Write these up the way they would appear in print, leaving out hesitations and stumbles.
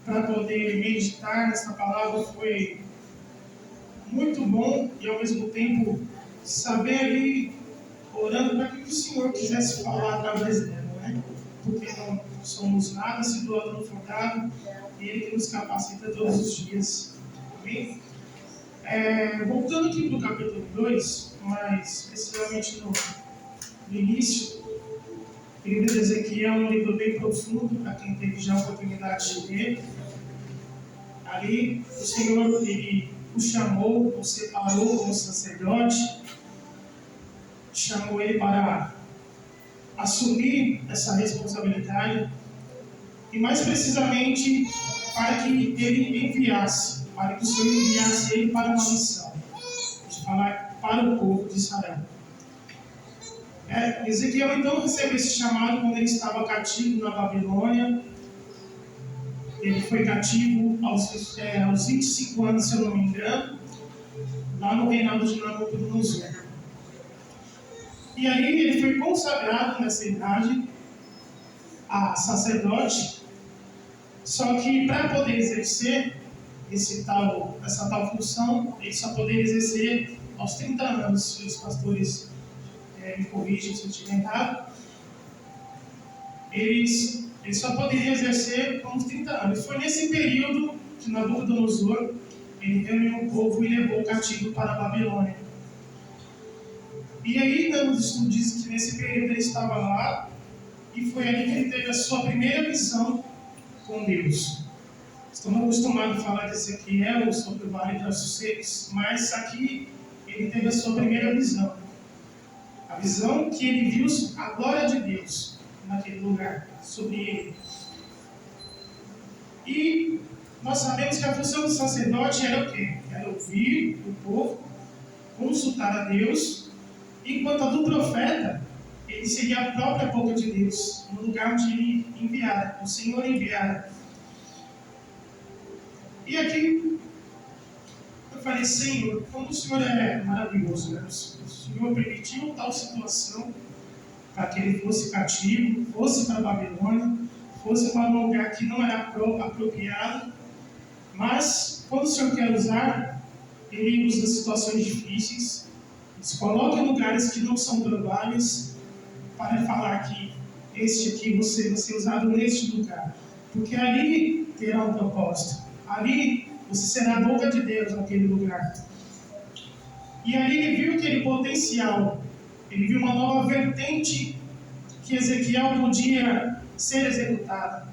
para poder meditar nessa palavra. Foi muito bom e ao mesmo tempo saber ali, orando para que o Senhor quisesse falar através dela, né? Porque não somos nada se doando no fundado e Ele que nos capacita todos os dias. Amém? Voltando aqui para o capítulo 2, mais precisamente no início, o livro de Ezequiel é um livro bem profundo, para quem teve já a oportunidade de ler. Ali, o Senhor, Ele o chamou, o separou como sacerdote, chamou ele para assumir essa responsabilidade e, mais precisamente, para que ele enviasse, para que o Senhor enviasse ele para uma missão, de falar para o povo de Israel. Ezequiel então recebe esse chamado quando ele estava cativo na Babilônia. Ele foi cativo aos 25 anos, se eu não me engano, lá no reinado de Nabucodonosor. E aí ele foi consagrado nessa idade a sacerdote, só que para poder exercer essa tal função, ele só poderia exercer aos 30 anos, se os pastores me corrigem se eu estiver errado. Ele só poderia exercer com uns 30 anos. Foi nesse período que Nabucodonosor ele reuniu o povo e levou o cativo para a Babilônia. E aí, nos estudos diz que nesse período ele estava lá e foi ali que ele teve a sua primeira visão com Deus. Estamos acostumados a falar de Ezequiel sobre o Vale de Ossos Secos, mas aqui ele teve a sua primeira visão. A visão que ele viu a glória de Deus naquele lugar, sobre ele. E nós sabemos que a função do sacerdote era o quê? Era ouvir o povo, consultar a Deus, enquanto a do profeta, ele seria a própria boca de Deus, no lugar onde ele enviara, o Senhor enviara. E aqui eu falei, Senhor, como o Senhor é maravilhoso, né? O Senhor permitiu tal situação para que ele fosse cativo, fosse para a Babilônia, fosse para um lugar que não era apropriado, mas quando o Senhor quer usar, ele usa situações difíceis, se coloca em lugares que não são prováveis, para falar que este aqui você vai ser usado neste lugar, porque ali terá um propósito, ali você será a boca de Deus naquele lugar. E ali ele viu aquele potencial, ele viu uma nova vertente que Ezequiel podia ser executada.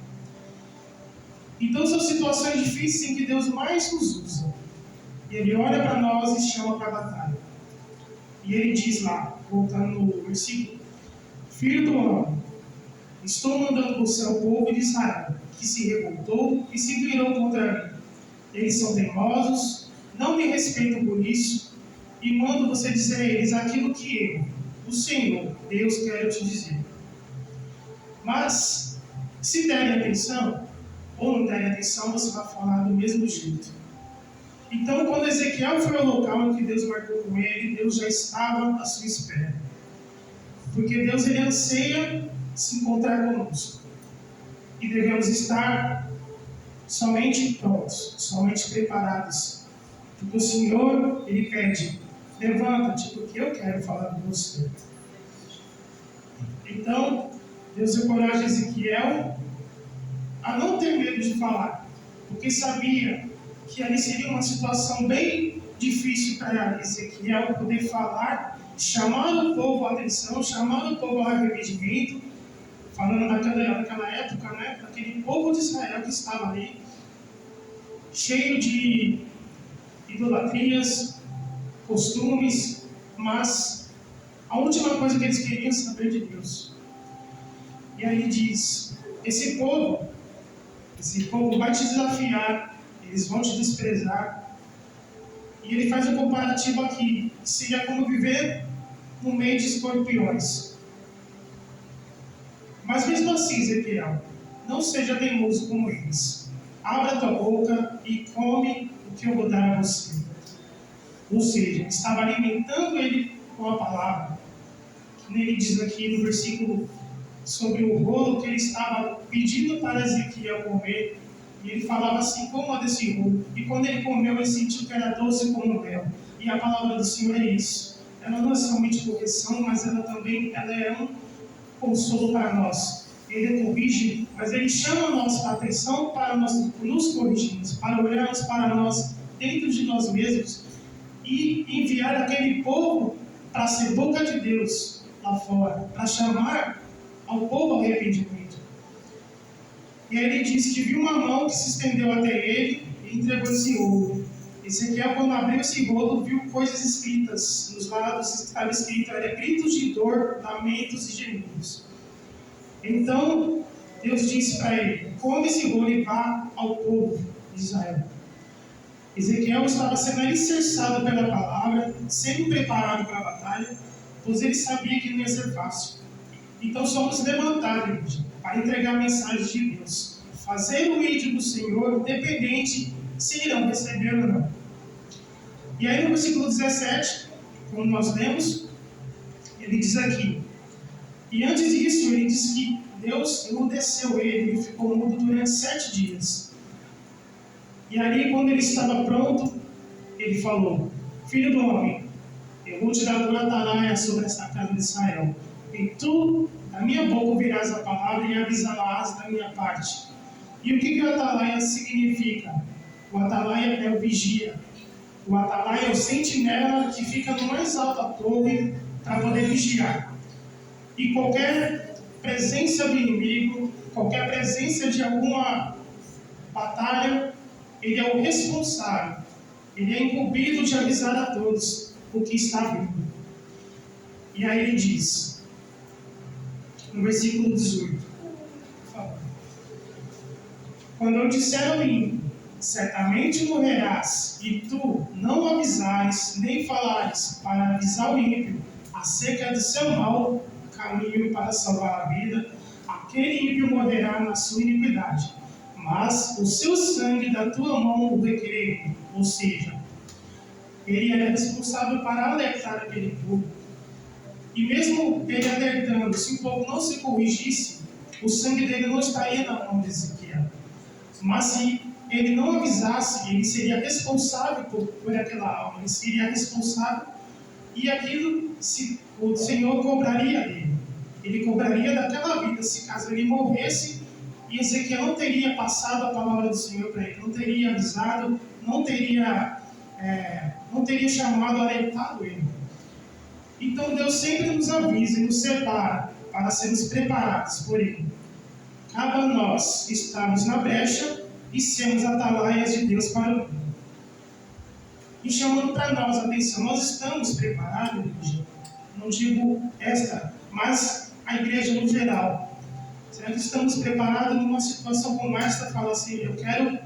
Então são situações difíceis em que Deus mais nos usa. E Ele olha para nós e chama para a batalha. E Ele diz lá, voltando no versículo: Filho do homem, estou mandando você ao povo de Israel, que se revoltou e se virou contra mim. Eles são teimosos, não me respeitam por isso, e mando você dizer a eles aquilo que eu, o Senhor, Deus, quero te dizer. Mas, se derem atenção, ou não derem atenção, você vai falar do mesmo jeito. Então, quando Ezequiel foi ao local em que Deus marcou com ele, Deus já estava à sua espera. Porque Deus, ele anseia se encontrar conosco. E devemos estar somente prontos, somente preparados. Porque o Senhor, ele pede, levanta-te, porque eu quero falar com você. Então, Deus encoraja Ezequiel a não ter medo de falar, porque sabia que ali seria uma situação bem difícil para Ezequiel poder falar, chamar o povo à atenção, chamar o povo ao arrependimento, falando naquela época, né, daquele povo de Israel que estava ali, cheio de idolatrias, costumes, mas a última coisa que eles queriam é saber de Deus. E aí ele diz: esse povo vai te desafiar, eles vão te desprezar. E ele faz um comparativo aqui, que seria como viver no meio de escorpiões. Mas mesmo assim, Ezequiel, não seja teimoso como eles. Abra tua boca e come o que eu vou dar a você. Ou seja, estava alimentando ele com a palavra. Ele diz aqui no versículo sobre o rolo que ele estava pedindo para Ezequiel comer. E ele falava assim, coma desse rolo. E quando ele comeu, ele sentiu que era doce como mel. E a palavra do Senhor é isso. Ela não é somente correção, mas ela também é um consolo para nós. Ele corrige, mas ele chama a nossa atenção para nós nos corrigirmos, para olharmos para nós dentro de nós mesmos e enviar aquele povo para ser boca de Deus lá fora, para chamar ao povo ao arrependimento. E aí ele diz que viu uma mão que se estendeu até ele e entregou esse rolo. Ezequiel, quando abriu esse rolo, viu coisas escritas. Nos lados estava escrito, era gritos de dor, lamentos e gemidos. Então, Deus disse para ele, come esse rolo e vá ao povo de Israel. Ezequiel estava sendo alicerçado pela palavra, sendo preparado para a batalha, pois ele sabia que não ia ser fácil. Então somos levantados para entregar a mensagem de Deus, fazer o ídolo do Senhor, independente se irão receber ou não. E aí no versículo 17, como nós lemos, ele diz aqui, e antes disso ele diz que Deus emudeceu ele ficou mudo durante 7 dias. E ali quando ele estava pronto, ele falou, filho do homem, eu vou te dar uma atalaia sobre esta casa de Israel. E tu, da minha boca, ouvirás a palavra e avisarás da minha parte. E o que o atalaia significa? O atalaia é o vigia. O atalaia é o sentinela que fica no mais alto da torre para poder vigiar. E qualquer presença do inimigo, qualquer presença de alguma batalha, ele é o responsável. Ele é incumbido de avisar a todos o que está vindo. E aí ele diz, no versículo 18, por favor. Quando eu disser ao ímpio, certamente morrerás, e tu não avisares, nem falares, para avisar o ímpio acerca do seu mau caminho para salvar a vida, aquele ímpio morrerá na sua iniquidade, mas o seu sangue da tua mão o requererei. Ou seja, ele era responsável para alertar aquele povo. E mesmo ele alertando, se o povo não se corrigisse, o sangue dele não estaria na mão de Ezequiel. Mas se ele não avisasse, ele seria responsável por aquela alma, ele seria responsável e aquilo o Senhor cobraria dele. Ele cobraria daquela vida, se caso ele morresse, e Ezequiel não teria passado a palavra do Senhor para ele, não teria avisado, não teria chamado, alertado ele. Então Deus sempre nos avisa e nos separa para sermos preparados por Ele. Cabe a nós estarmos na brecha e sermos atalaias de Deus para o mundo. E chamando para nós a atenção, nós estamos preparados, igreja? Não digo esta, mas a igreja no geral. Será que estamos preparados numa situação como esta? Fala assim, eu quero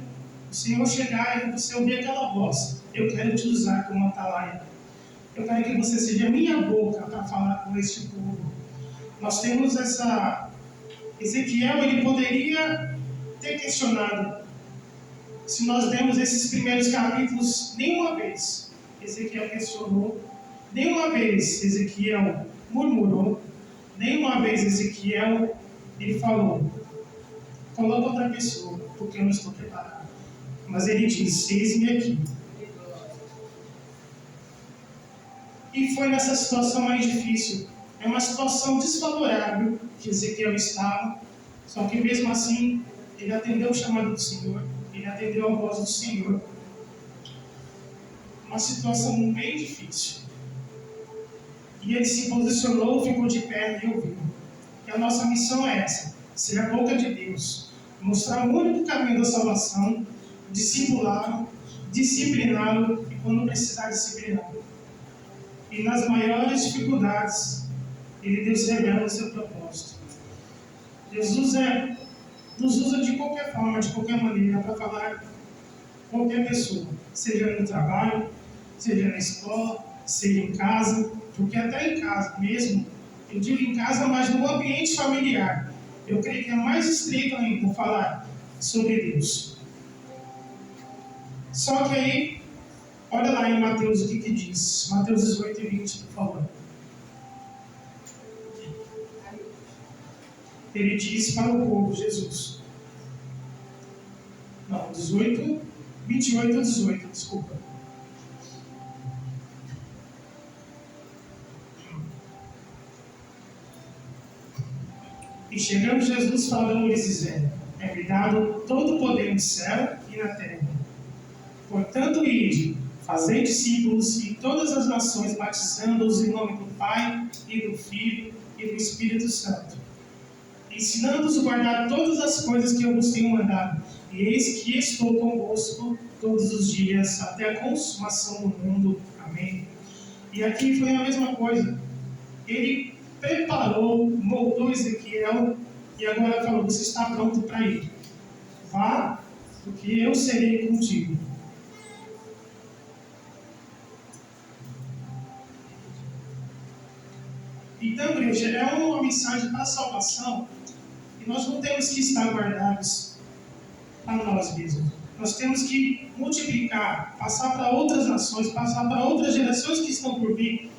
o Senhor chegar e você ouvir aquela voz. Eu quero te usar como atalaia. Eu quero que você seja a minha boca para falar com este povo. Nós temos essa... Ezequiel, ele poderia ter questionado. Se nós demos esses primeiros capítulos, nenhuma vez Ezequiel questionou, nenhuma vez Ezequiel murmurou, nenhuma vez Ezequiel, ele falou, coloca outra pessoa, porque eu não estou preparado. Mas ele disse, eis-me aqui. E foi nessa situação mais difícil. É uma situação desfavorável que Ezequiel estava, só que mesmo assim, ele atendeu o chamado do Senhor, ele atendeu a voz do Senhor. Uma situação bem difícil. E ele se posicionou, ficou de pé e ouviu. E a nossa missão é essa, ser a boca de Deus, mostrar o único caminho da salvação, discipulá-lo, discipliná-lo e quando precisar discipliná-lo. E nas maiores dificuldades, Deus revela o seu propósito. Jesus nos usa de qualquer forma, de qualquer maneira, para falar com qualquer pessoa, seja no trabalho, seja na escola, seja em casa, porque até em casa mesmo, eu digo em casa, mas no ambiente familiar, eu creio que é mais estreito ainda falar sobre Deus. Só que aí, olha lá em Mateus o que diz. Mateus 18 e 20, por favor. Ele diz para o povo, Jesus. Não, 18, 28 ou 18, desculpa. E chegando Jesus falou-lhes dizendo: é-me dado todo o poder no céu e na terra. Portanto, ide, fazei discípulos em todas as nações, batizando-os em nome do Pai, e do Filho, e do Espírito Santo, ensinando-os a guardar todas as coisas que eu vos tenho mandado. E eis que estou convosco todos os dias, até a consumação do mundo. Amém. E aqui foi a mesma coisa. Ele preparou, moldou Ezequiel, e agora falou: você está pronto para ir. Vá, porque eu serei contigo. Então, igreja, é uma mensagem para a salvação, e nós não temos que estar guardados para nós mesmos. Nós temos que multiplicar, passar para outras nações, passar para outras gerações que estão por vir,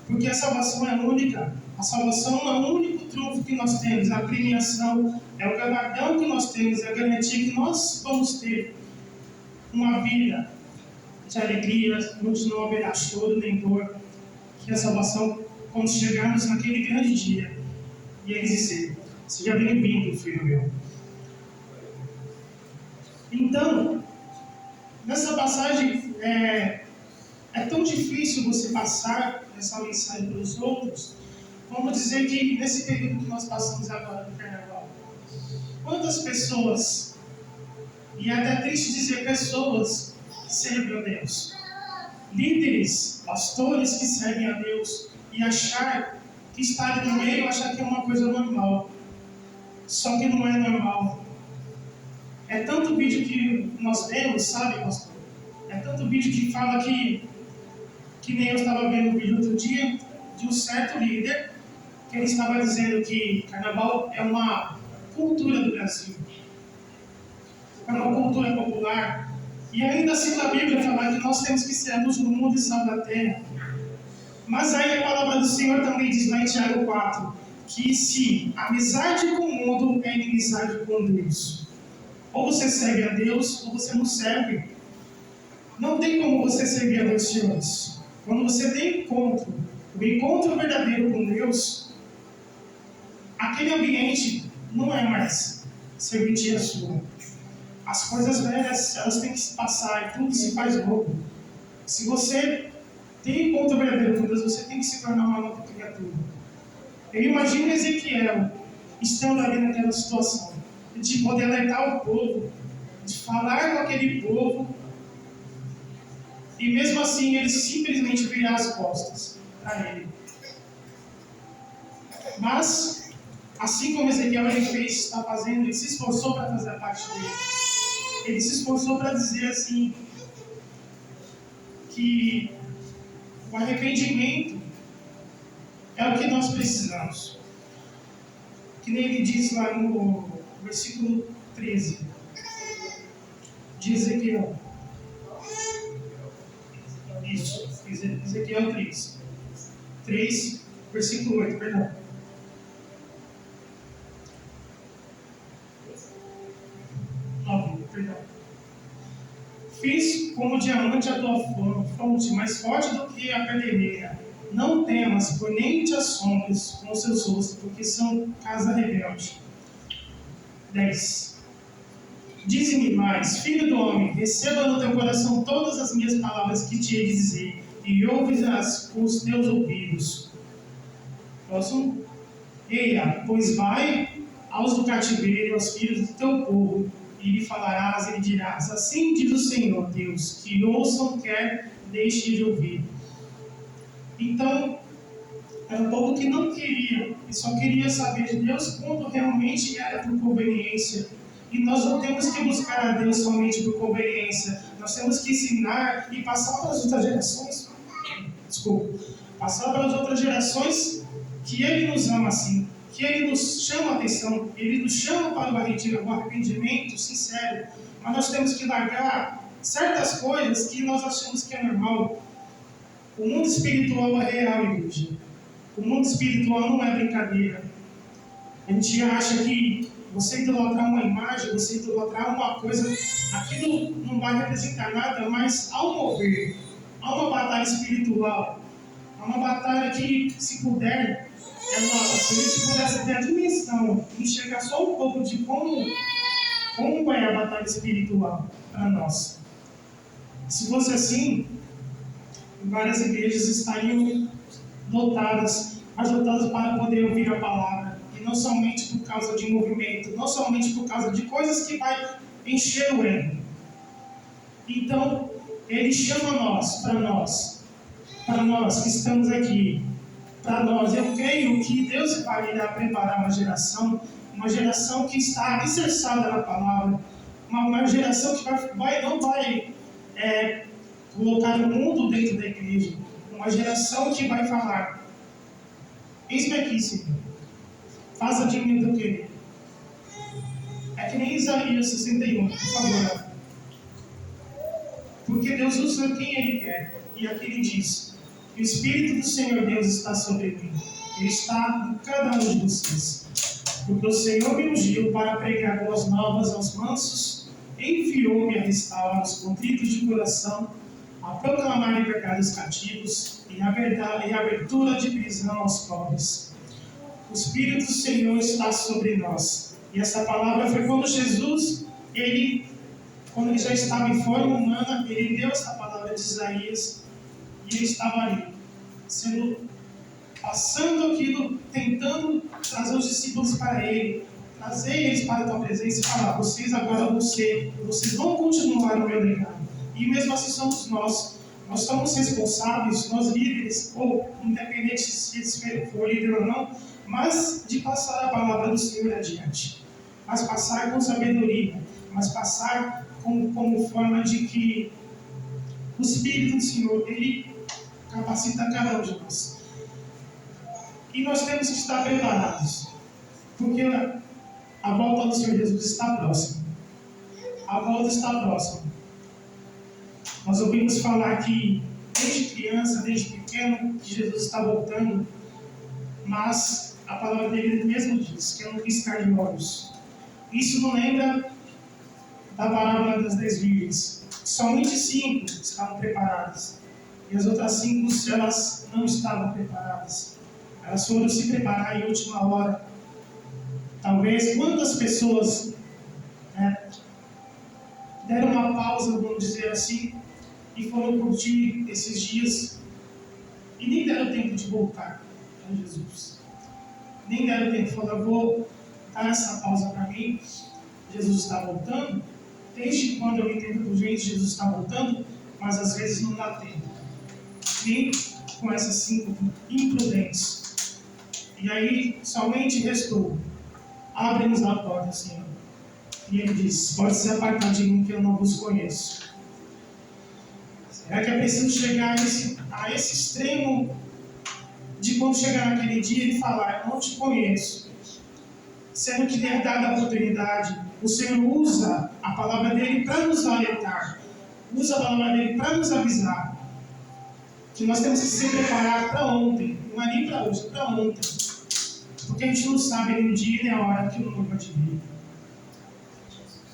porque a salvação é única. A salvação é o único trunfo que nós temos, a premiação, é o galardão que nós temos, é a garantia que nós vamos ter uma vida de alegria, onde não haverá choro nem dor, que a salvação, quando chegarmos naquele grande dia, e ele dizer: seja bem-vindo, filho meu. Então, nessa passagem, é tão difícil você passar essa mensagem para os outros. Vamos dizer que nesse período que nós passamos agora no Carnaval, quantas pessoas, e é até triste dizer pessoas, que servem a Deus, líderes, pastores que servem a Deus, e achar que estar ali no meio, achar que é uma coisa normal. Só que não é normal. É tanto vídeo que nós vemos, sabe, pastor? É tanto vídeo que fala que nem eu estava vendo um vídeo outro dia, de um certo líder, que ele estava dizendo que Carnaval é uma cultura do Brasil. É uma cultura popular. E ainda assim na Bíblia fala que nós temos que ser a luz do mundo e sal da terra. Mas aí a palavra do Senhor também diz lá em Tiago 4, que se amizade com o mundo é inimizade com Deus. Ou você serve a Deus, ou você não serve. Não tem como você servir a Deus, senhores. Quando você tem encontro, o encontro verdadeiro com Deus, aquele ambiente não é mais serventia sua. As coisas velhas, elas têm que se passar e tudo se faz novo. Se você tem encontro verdadeiro com Deus, você tem que se tornar uma nova criatura. Eu imagino Ezequiel estando ali naquela situação, de poder alertar o povo, de falar com aquele povo, e mesmo assim ele simplesmente virar as costas para ele. Mas, assim como Ezequiel ele fez, está fazendo, ele se esforçou para fazer a parte dele. Ele se esforçou para dizer assim, que o arrependimento é o que nós precisamos. Que nem ele diz lá no versículo 13 de Ezequiel. Isso, Ezequiel 3, versículo 8, perdão. 9, perdão. Fiz como diamante a tua fonte, mais forte do que a pedreira. Não temas, por nem te assombres com os seus rostos, porque são casa rebelde. 10. Dize-me mais, filho do homem, receba no teu coração todas as minhas palavras que te hei de dizer, e ouve-as com os teus ouvidos. Próximo. Eia, pois vai aos do cativeiro, aos filhos do teu povo, e lhe falarás e lhe dirás: assim diz o Senhor Deus, que ouçam, quer deixe de ouvir. Então, era um povo que não queria, e só queria saber de Deus quando realmente era por conveniência. E nós não temos que buscar a Deus somente por conveniência, nós temos que ensinar e passar para as outras gerações, passar para as outras gerações que Ele nos ama assim, que Ele nos chama a atenção, Ele nos chama para o arrependimento sincero, mas nós temos que largar certas coisas que nós achamos que é normal. O mundo espiritual é real, igreja. O mundo espiritual não é brincadeira. A gente acha que você idolatrar uma imagem, você idolatrar uma coisa, aquilo não vai representar nada, mas ao mover, há uma batalha espiritual, há uma batalha que, se puder, se a gente pudesse ter a dimensão, enxergar só um pouco de como é a batalha espiritual para nós. Se fosse assim, várias igrejas estariam lotadas, mas lotadas para poder ouvir a palavra, e não somente por causa de movimento, não somente por causa de coisas que vai encher o ego. Então, ele chama para nós que estamos aqui, para nós. Eu creio que Deus vai irá preparar uma geração que está alicerçada na palavra, uma geração que não vai colocar o mundo dentro da igreja, uma geração que vai falar: eis-me aqui, Senhor, faça de mim o que eu querer. É que nem Isaías 61, por favor. Porque Deus usa quem Ele quer. E aqui Ele diz: o Espírito do Senhor Deus está sobre mim. Ele está em cada um de vocês. Porque o Senhor me ungiu para pregar boas novas aos mansos, enviou-me a restaurar os contritos de coração, a proclamar liberdade aos cativos e a verdade e a abertura de prisão aos pobres. O Espírito do Senhor está sobre nós. E essa palavra foi quando Jesus, quando ele já estava em forma humana, ele deu essa palavra de Isaías, e ele estava ali, passando aquilo, tentando trazer os discípulos para ele, trazer eles para a tua presença e falar: vocês agora vocês vão continuar no meu legado. E mesmo assim somos nós somos responsáveis, nós líderes, ou independente se eles for líder ou não, mas de passar a palavra do Senhor adiante, mas passar com sabedoria, mas passar como forma de que o Espírito do Senhor, Ele capacita cada um de nós. E nós temos que estar preparados, porque a volta do Senhor Jesus está próxima. A volta está próxima. Nós ouvimos falar que desde criança, desde pequeno, que Jesus está voltando, mas a palavra dele mesmo diz que é um piscar de olhos. Isso não lembra da parábola das 10 virgens. Somente 5 estavam preparadas. E as outras 5, elas não estavam preparadas. Elas foram se preparar em última hora. Talvez quantas pessoas deram uma pausa, vamos dizer assim, e foram curtir esses dias e nem deram tempo de voltar a Jesus. Nem deram tempo de falar: vou dar essa pausa para mim. Jesus está voltando. Desde quando eu entendo por gente, Jesus está voltando, mas às vezes não dá tempo. Nem com essas 5 imprudentes. E aí somente restou: abre-nos a porta, Senhor. E ele diz: pode se apartar de mim, que eu não vos conheço. Será que é preciso chegar a esse extremo de quando chegar naquele dia ele falar: eu não te conheço? Sendo que tem dado a oportunidade, o Senhor usa a palavra dele para nos alertar, usa a palavra dele para nos avisar que nós temos que se preparar para ontem, não é nem para hoje, é para ontem, porque a gente não sabe nem o dia nem a hora que o mundo vai vir.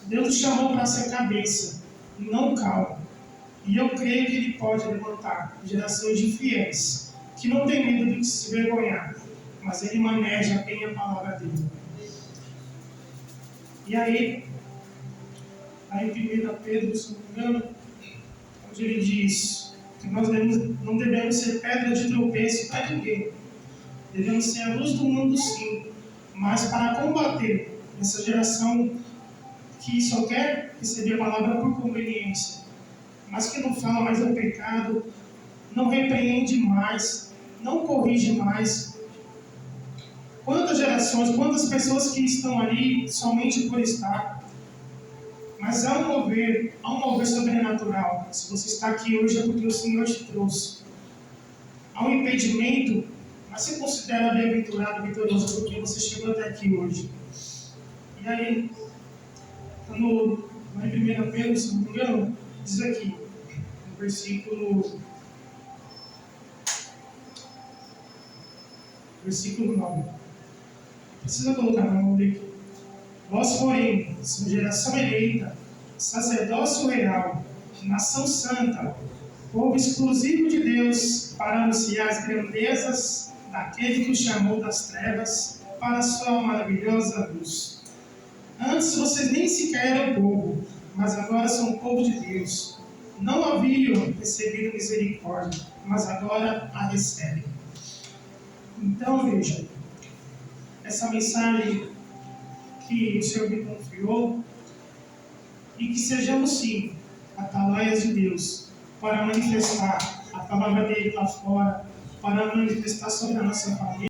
Deus nos chamou para ser cabeça, não cauda. E eu creio que Ele pode levantar gerações de fiéis, que não tem medo de se vergonhar, mas Ele maneja bem a palavra dele. E aí em 1 Pedro, se não me engano, onde ele diz que nós não devemos ser pedra de tropeço para ninguém. Devemos ser a luz do mundo, sim, mas para combater essa geração que só quer receber a palavra por conveniência, mas que não fala mais do pecado, não repreende mais, não corrige mais. Quantas gerações, quantas pessoas que estão ali somente por estar, mas há um mover sobrenatural. Se você está aqui hoje é porque o Senhor te trouxe. Há um impedimento, mas se considera bem-aventurado, vitorioso, porque você chegou até aqui hoje. E aí, em 1 Pedro, se não me engano, diz aqui, no versículo 9. Precisa colocar na mão dele. Vós, porém, sois geração eleita, sacerdócio real, nação santa, povo exclusivo de Deus, para anunciar as grandezas daquele que o chamou das trevas para a sua maravilhosa luz. Antes vocês nem sequer eram povo, mas agora são povo de Deus. Não haviam recebido misericórdia, mas agora a recebem. Então, veja, essa mensagem que o Senhor me confiou, e que sejamos, sim, atalaias de Deus, para manifestar a palavra dele lá fora, para manifestar sobre a nossa família.